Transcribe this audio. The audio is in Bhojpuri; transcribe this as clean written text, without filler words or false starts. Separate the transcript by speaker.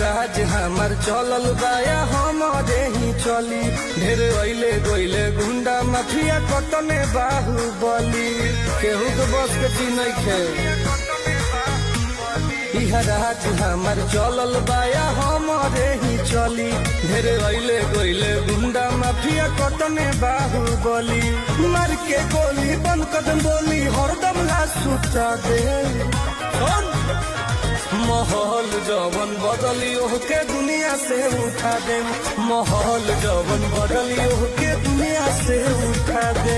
Speaker 1: राज हमार चलल बाया हमारे ही चली ढेर अइले गइले गुंडा माफिया कटने बाहुबली केहू के बस के चीज नइखे। राज हमार चलल बाया हमारे ही चली ढेर अइले गइले गुंडा माफिया कटने बाहुबली मार के गोली बंद कदम बोली हरदम ला सुता दे। माहौल जवन बदली के दुनिया से उठा दे, माहौल जवन बदली के दुनिया से उठा दे।